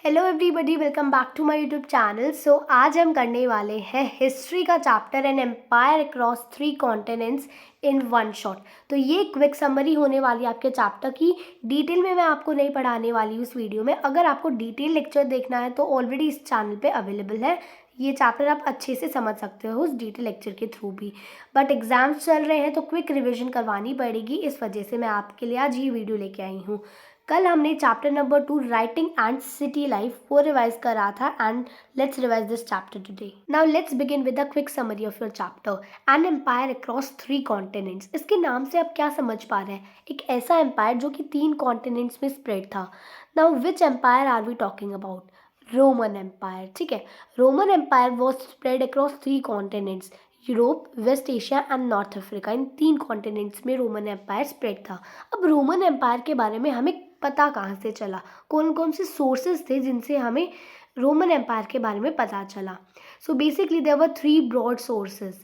Hello everybody, welcome back to my YouTube channel. So आज हम करने वाले हैं हिस्ट्री का chapter an empire across 3 continents in one shot. तो ये क्विक समरी होने वाली है आपके चैप्टर की। डिटेल में मैं आपको नहीं पढ़ाने वाली हूँ इस वीडियो में। अगर आपको डिटेल लेक्चर देखना है तो ऑलरेडी इस चैनल पे अवेलेबल है। ये चैप्टर आप अच्छे से समझ सकते हो उस डिटेल लेक्चर के थ्रू भी। बट एग्जाम्स चल रहे हैं तो क्विक रिविजन करवानी पड़ेगी, इस वजह से मैं आपके लिए आज ये वीडियो लेके आई हूँ। कल हमने chapter number 2 writing and city life वो रिवाइज करा था and let's revise this chapter today. Now let's begin with a quick summary of your chapter an empire across 3 continents. इसके नाम से आप क्या समझ पा रहे हैं? एक ऐसा एम्पायर जो कि 3 कॉन्टिनेंट्स में स्प्रेड था। Now which empire are we talking about? Roman empire. ठीक है, Roman empire was spread across 3 continents, Europe, West Asia and North Africa. इन 3 कॉन्टिनेंट्स में रोमन एम्पायर स्प्रेड था। अब रोमन एम्पायर के बारे में हमें पता कहाँ से चला? कौन कौन से सोर्सेज थे जिनसे हमें रोमन एम्पायर के बारे में पता चला? So basically there were 3 broad sources: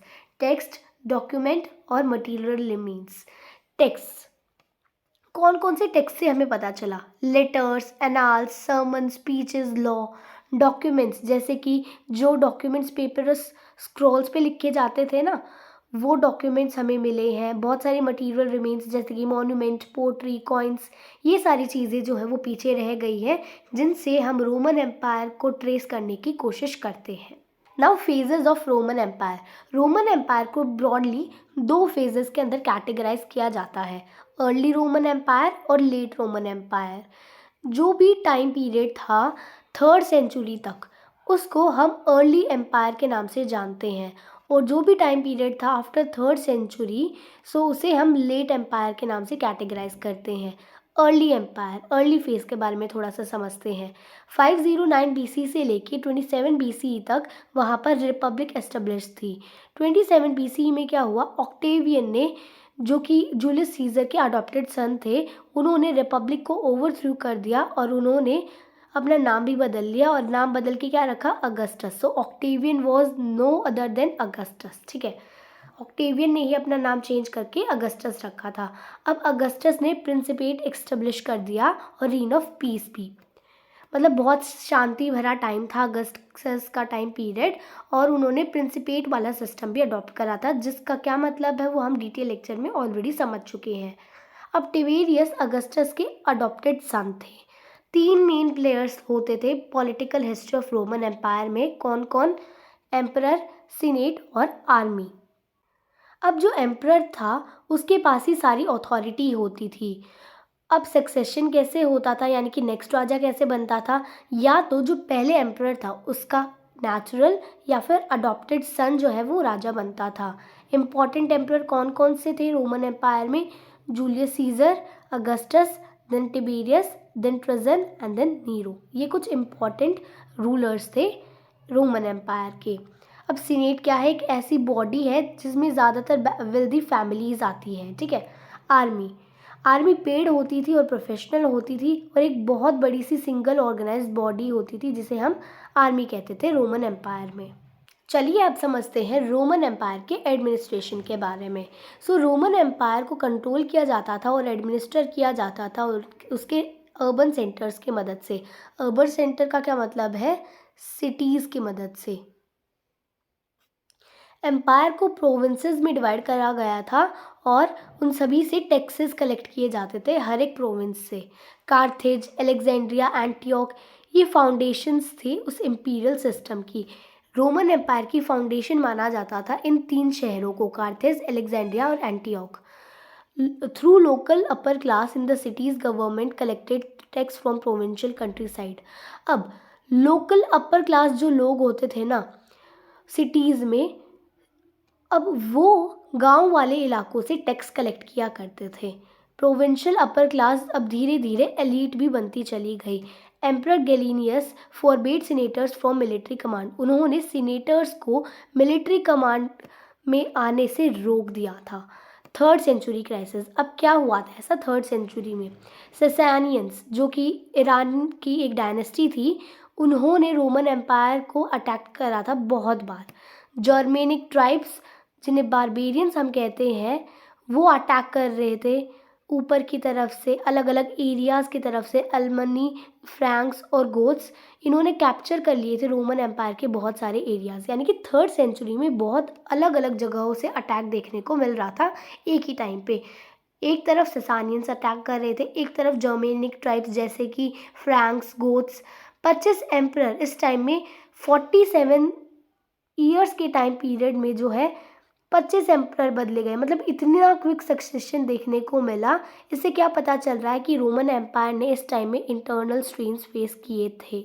text, document और मटीरियल रिमेन्स। टेक्स्ट, कौन कौन से टेक्स्ट से हमें पता चला? Letters, annals, sermon, speeches, law. Documents, जैसे कि जो डॉक्यूमेंट्स पेपर्स स्क्रॉल्स पे लिखे जाते थे ना, वो डॉक्यूमेंट्स हमें मिले हैं। बहुत सारे मटेरियल रिमेन्स जैसे कि मॉन्यूमेंट, पोट्री, कॉइन्स, ये सारी चीज़ें जो है वो पीछे रह गई हैं, जिनसे हम रोमन एम्पायर को ट्रेस करने की कोशिश करते हैं। Now phases of Roman empire. Roman empire को ब्रॉडली 2 फेजेस के अंदर कैटेगराइज किया जाता है: अर्ली रोमन एम्पायर और लेट रोमन एम्पायर। जो भी टाइम पीरियड था 3rd सेंचुरी तक, उसको हम अर्ली एम्पायर के नाम से जानते हैं, और जो भी टाइम पीरियड था आफ्टर 3rd सेंचुरी, सो उसे हम लेट एम्पायर के नाम से कैटेगराइज करते हैं। अर्ली एम्पायर, अर्ली फेज के बारे में थोड़ा सा समझते हैं। 509 BC से लेके 27 BCE तक वहाँ पर रिपब्लिक एस्टेब्लिश थी। 27 BCE में क्या हुआ? ऑक्टेवियन ने, जो कि जूलियस सीजर के अडॉप्टेड सन थे, उन्होंने रिपब्लिक को ओवरथ्रू कर दिया और उन्होंने अपना नाम भी बदल लिया, और नाम बदल के क्या रखा? Augustus. So Octavian was no other than Augustus. ठीक है, ऑक्टेवियन ने ही अपना नाम चेंज करके अगस्टस रखा था। अब अगस्टस ने प्रिंसिपेट एस्टेब्लिश कर दिया और रीन ऑफ पीस भी। मतलब बहुत शांति भरा टाइम था अगस्टस का टाइम पीरियड, और उन्होंने प्रिंसिपेट वाला सिस्टम भी अडॉप्ट करा था, जिसका क्या मतलब है वो हम डिटेल लेक्चर में ऑलरेडी समझ चुके हैं। अब टिबेरियस अगस्टस के अडॉप्टेड सन थे। 3 मेन प्लेयर्स होते थे political history of Roman empire में। कौन कौन? एम्परर, सीनेट और आर्मी। अब जो एम्परर था उसके पास ही सारी अथॉरिटी होती थी। अब सक्सेशन कैसे होता था, यानी कि नेक्स्ट राजा कैसे बनता था? या तो जो पहले एम्परर था उसका नेचुरल या फिर अडॉप्टेड सन जो है वो राजा बनता था। इम्पॉर्टेंट एम्परर कौन कौन से थे रोमन एम्पायर में? Julius Caesar, Augustus, then Tiberius, then Trajan and then Nero. ये कुछ इम्पॉर्टेंट रूलर्स थे रोमन एम्पायर के। अब सीनेट क्या है? एक ऐसी बॉडी है जिसमें ज़्यादातर वेल्दी फैमिलीज आती हैं। ठीक है। आर्मी, आर्मी पेड होती थी और प्रोफेशनल होती थी, और एक बहुत बड़ी सी सिंगल ऑर्गेनाइज्ड बॉडी होती थी जिसे हम आर्मी कहते थे रोमन एम्पायर में। चलिए अब समझते हैं रोमन एम्पायर के एडमिनिस्ट्रेशन के बारे में। सो रोमन एम्पायर को कंट्रोल किया जाता था और एडमिनिस्टर किया जाता था और उसके अर्बन सेंटर्स की मदद से। अर्बन सेंटर का क्या मतलब है? सिटीज़ की मदद से। एम्पायर को प्रोविंसेस में डिवाइड करा गया था और उन सभी से टैक्सेस कलेक्ट किए जाते थे, हर एक प्रोविंस से। कार्थेज, अलेक्जेंड्रिया, एंटियोक, ये फाउंडेशंस थे उस इम्पीरियल सिस्टम की। रोमन एम्पायर की फाउंडेशन माना जाता था इन 3 शहरों को: कार्थेज, अलेक्जेंड्रिया और Antioch. Through local upper class in the cities, government collected tax from provincial country side. अब लोकल अपर क्लास जो लोग होते थे ना सिटीज़ में, अब वो गांव वाले इलाकों से टैक्स कलेक्ट किया करते थे। प्रोविंशियल अपर क्लास अब धीरे धीरे एलीट भी बनती चली गई। Emperor Gallienus forbade senators from military command. उन्होंने सीनेटर्स को मिलिट्री कमांड में आने से रोक दिया था। 3rd century crisis. अब क्या हुआ था ऐसा 3rd सेंचुरी में? सैसानियंस, जो कि ईरान की एक डायनेस्टी थी, उन्होंने रोमन एम्पायर को अटैक करा था बहुत बार। जर्मेनिक ट्राइब्स, जिन्हें बारबेरियंस हम कहते हैं, वो अटैक कर रहे थे ऊपर की तरफ से अलग अलग एरियाज़ की तरफ से अल्मनी, फ्रैंक्स और गोथ्स इन्होंने कैप्चर कर लिए थे रोमन एम्पायर के बहुत सारे एरियाज़। यानी कि 3rd सेंचुरी में बहुत अलग अलग जगहों से अटैक देखने को मिल रहा था एक ही टाइम पे। एक तरफ ससानियंस अटैक कर रहे थे, एक तरफ जर्मेनिक ट्राइब्स जैसे कि फ्रैंक्स, गोथ्स। 25 एम्परर इस टाइम में 47 ईयर्स के टाइम पीरियड में जो है 25 एम्परर बदले गए, मतलब इतना क्विक सक्सेशन देखने को मिला। इससे क्या पता चल रहा है कि रोमन एम्पायर ने इस टाइम में इंटरनल स्ट्रेन्स फेस किए थे।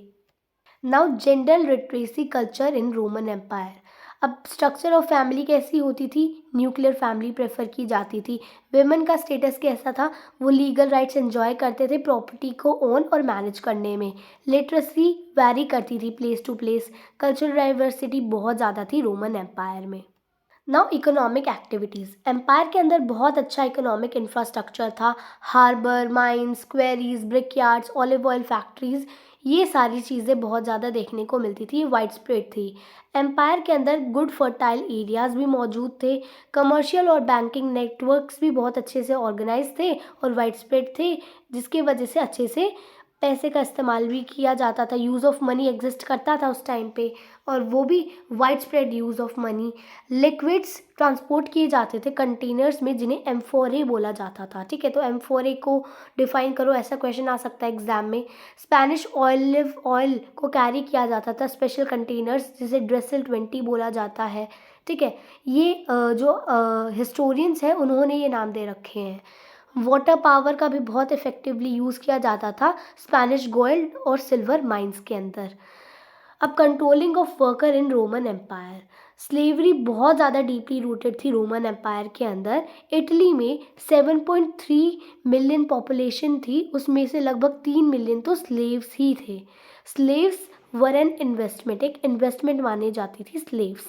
Now gender literacy culture in Roman empire. अब स्ट्रक्चर ऑफ फैमिली कैसी होती थी? न्यूक्लियर फैमिली प्रेफर की जाती थी। वेमेन का स्टेटस कैसा था? वो लीगल राइट्स एंजॉय करते थे प्रॉपर्टी को ओन और मैनेज करने में। लिटरेसी वैरी करती थी place to place. Cultural diversity बहुत ज़्यादा थी रोमन एम्पायर में। Now economic activities. एम्पायर के अंदर बहुत अच्छा इकोनॉमिक इंफ्रास्ट्रक्चर था। Harbour, mines, quarries, brick yards, olive oil factories, ये सारी चीज़ें बहुत ज़्यादा देखने को मिलती थी, वाइड स्प्रेड थी। एम्पायर के अंदर गुड फर्टाइल एरियाज़ भी मौजूद थे। कमर्शियल और बैंकिंग नेटवर्क्स भी बहुत अच्छे से ऑर्गेनाइज थे और वाइड स्प्रेड थे, जिसकी वजह से अच्छे से पैसे का इस्तेमाल भी किया जाता था। यूज़ ऑफ मनी एग्जिस्ट करता था उस टाइम पे, और वो भी wide spread use of money. Liquids transport किए जाते थे कंटेनर्स में, जिन्हें एम्फोरे बोला जाता था। ठीक है, तो एम्फोरे को डिफाइन करो, ऐसा क्वेश्चन आ सकता है एग्जाम में। स्पेनिश ऑलिव ऑयल को कैरी किया जाता था स्पेशल कंटेनर्स, जिसे ड्रेसल 20 बोला जाता है। ठीक है, ये जो हिस्टोरियंस हैं उन्होंने ये नाम दे रखे हैं। वाटर पावर का भी बहुत इफेक्टिवली यूज़ किया जाता था स्पेनिश गोल्ड और सिल्वर माइंस के अंदर। अब controlling of worker in Roman empire. Slavery बहुत ज़्यादा डीपली रूटेड थी रोमन एम्पायर के अंदर। इटली में 7.3 मिलियन पॉपुलेशन थी, उसमें से लगभग 3 मिलियन तो स्लेव्स ही थे। स्लेव्स वर एन इन्वेस्टमेंट, एक इन्वेस्टमेंट मानी जाती थी स्लेव्स।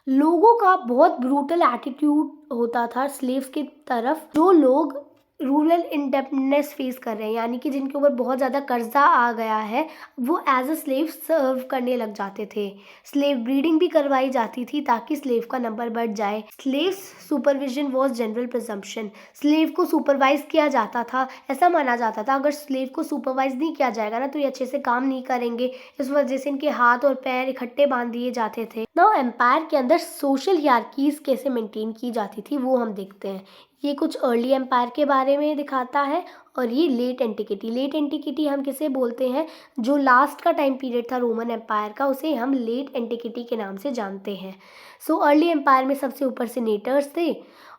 लोगों का बहुत ब्रूटल एटीट्यूड होता था स्लेव्स की तरफ। जो लोग रूरल इंडिपेंडेंस फेस कर रहे हैं, यानी कि जिनके ऊपर बहुत ज़्यादा कर्जा आ गया है, वो एज अ स्लेव सर्व करने लग जाते थे। स्लेव ब्रीडिंग भी करवाई जाती थी ताकि स्लेव का नंबर बढ़ जाए। Slave supervision was general presumption. Slave को सुपरवाइज किया जाता था। ऐसा माना जाता था अगर स्लेव को सुपरवाइज नहीं किया जाएगा ना, तो ये अच्छे से काम नहीं करेंगे। इस वजह से इनके हाथ और पैर इकट्ठे बांध दिए जाते थे। नाउ एम्पायर के अंदर सोशल हियरार्कीज कैसे मेंटेन की जाती थी वो हम देखते हैं। ये कुछ अर्ली एम्पायर के बारे में दिखाता है, और ये लेट एंटिकिटी। लेट एंटिकिटी हम किसे बोलते हैं? जो लास्ट का टाइम पीरियड था रोमन एम्पायर का, उसे हम लेट एंटिकिटी के नाम से जानते हैं। सो अर्ली एम्पायर में सबसे ऊपर सीनेटर्स थे,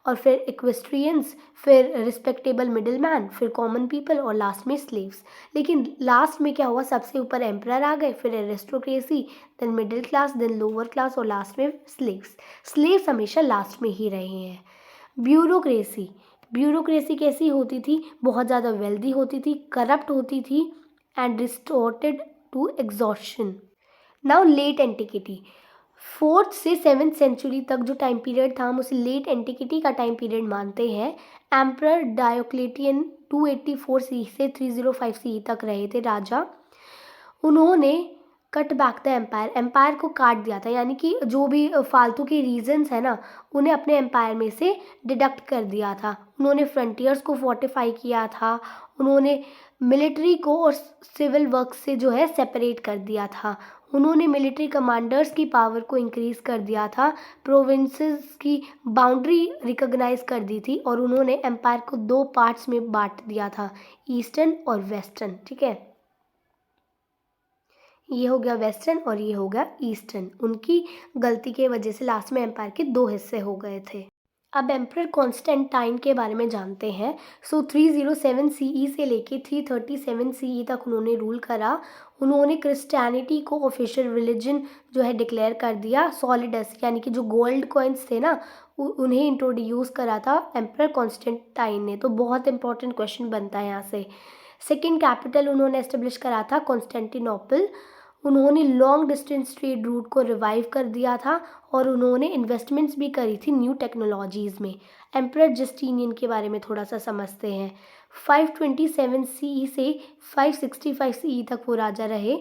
और फिर इक्वेस्ट्रियंस, फिर रिस्पेक्टेबल मिडिल मैन, फिर कॉमन पीपल, और लास्ट में स्लेव्स। लेकिन लास्ट में क्या हुआ? सबसे ऊपर एम्परर आ गए, फिर aristocracy, then middle class, then lower class, और लास्ट में स्लेव्स। स्लेव्स हमेशा लास्ट में ही रहे हैं। ब्यूरोक्रेसी। ब्यूरोक्रेसी कैसी होती थी? बहुत ज़्यादा वेल्दी होती थी, करप्ट होती थी, and distorted to exhaustion. Now late antiquity. 4th से 7th सेंचुरी तक जो टाइम पीरियड था, हम उसे लेट एंटिकिटी का टाइम पीरियड मानते हैं। एम्परर डायोक्लेटियन 284 सी से 305 सी तक रहे थे राजा। उन्होंने cut back the empire, empire को काट दिया था, यानी कि जो भी फालतू के रीजंस है ना, उन्हें अपने एम्पायर में से डिडक्ट कर दिया था। उन्होंने फ्रंटियर्स को फोर्टिफाई किया था। उन्होंने मिलिट्री को और सिविल वर्क से जो है सेपरेट कर दिया था। उन्होंने मिलिट्री कमांडर्स की पावर को इंक्रीज कर दिया था। प्रोविंसेस की बाउंड्री रिकॉग्नाइज कर दी थी, और उन्होंने एम्पायर को 2 पार्ट्स में बांट दिया था, ईस्टर्न और वेस्टर्न। ठीक है, ये हो गया वेस्टर्न और ये हो गया ईस्टर्न। उनकी गलती के वजह से लास्ट में एम्पायर के 2 हिस्से हो गए थे। अब एम्परर कॉन्स्टेंटाइन के बारे में जानते हैं। सो 307 सीई से लेके 337 सीई तक उन्होंने रूल करा। उन्होंने क्रिश्चियनिटी को ऑफिशियल रिलीजन जो है डिक्लेयर कर दिया। सॉलिडस यानी कि जो गोल्ड कॉइन्स थे ना, उन्हें इंट्रोड्यूस करा था एम्परर कॉन्स्टेंटाइन ने। तो बहुत इंपॉर्टेंट क्वेश्चन बनता है यहाँ से। सेकेंड कैपिटल उन्होंने एस्टेब्लिश करा था कॉन्स्टेंटिनोपल। उन्होंने लॉन्ग डिस्टेंस ट्रेड रूट को रिवाइव कर दिया था, और उन्होंने इन्वेस्टमेंट्स भी करी थी न्यू टेक्नोलॉजीज़ में। एम्परर जस्टिनियन के बारे में थोड़ा सा समझते हैं। 527 सीई से 565 सीई तक वो राजा रहे।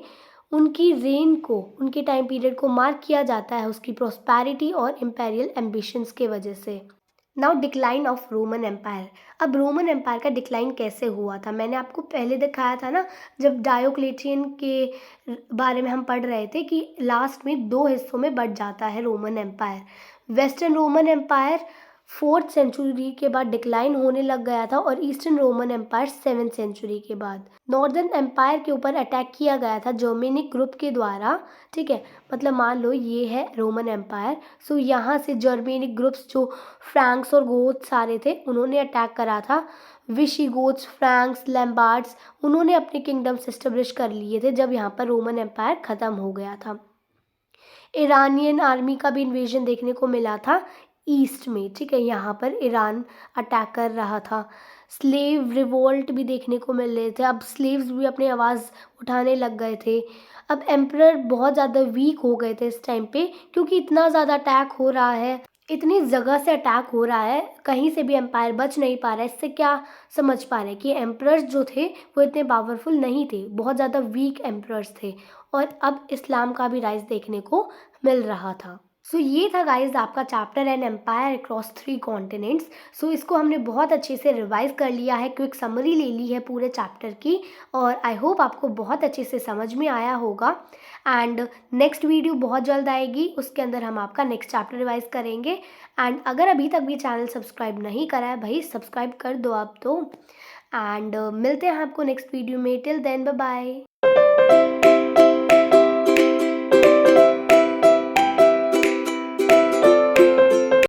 उनकी रेन को, उनके टाइम पीरियड को मार्क किया जाता है उसकी प्रॉस्पेरिटी और इम्पेरियल एम्बिशंस के वजह से। Now decline of Roman empire. अब रोमन एम्पायर का डिक्लाइन कैसे हुआ था, मैंने आपको पहले दिखाया था ना, जब डायोक्लेटियन के बारे में हम पढ़ रहे थे कि लास्ट में 2 हिस्सों में बट जाता है Roman empire. Western Roman empire 4th century के बाद डिक्लाइन होने लग गया था और eastern Roman empire 7th century के बाद। नॉर्दर्न एम्पायर के ऊपर अटैक किया गया था जर्मेनिक ग्रुप के द्वारा, ठीक है। मतलब मान लो ये है रोमन एम्पायर, सो यहाँ से जर्मेनिक ग्रुप्स जो फ्रैंक्स और गोथ्स सारे थे उन्होंने अटैक करा था। विशिगोथ्स, फ्रैंक्स, लैम्बार्ड्स, उन्होंने अपने किंगडम्स एस्टेब्लिश कर लिए थे जब यहाँ पर रोमन एम्पायर ख़त्म हो गया था। ईरानियन आर्मी का भी इन्वेजन देखने को मिला था ईस्ट में, ठीक है। यहाँ पर ईरान अटैक कर रहा था। स्लेव रिवोल्ट भी देखने को मिल रहे थे, अब स्लेव्स भी अपनी आवाज़ उठाने लग गए थे। अब एम्परर बहुत ज़्यादा वीक हो गए थे इस टाइम पे, क्योंकि इतना ज़्यादा अटैक हो रहा है, इतनी जगह से अटैक हो रहा है, कहीं से भी एम्पायर बच नहीं पा रहा है। इससे क्या समझ पा रहे हैं कि एम्परर्स जो थे वो इतने पावरफुल नहीं थे, बहुत ज़्यादा वीक एम्परर्स थे। और अब इस्लाम का भी राइज देखने को मिल रहा था। सो ये था गाइज आपका chapter an empire across 3 continents. So इसको हमने बहुत अच्छे से रिवाइज कर लिया है, क्विक समरी ले ली है पूरे चैप्टर की, और आई होप आपको बहुत अच्छे से समझ में आया होगा। एंड नेक्स्ट वीडियो बहुत जल्द आएगी, उसके अंदर हम आपका नेक्स्ट चैप्टर रिवाइज करेंगे। एंड अगर अभी तक भी चैनल सब्सक्राइब नहीं करा है भाई, सब्सक्राइब कर दो आप तो। एंड मिलते हैं आपको नेक्स्ट वीडियो में। Till then bye bye.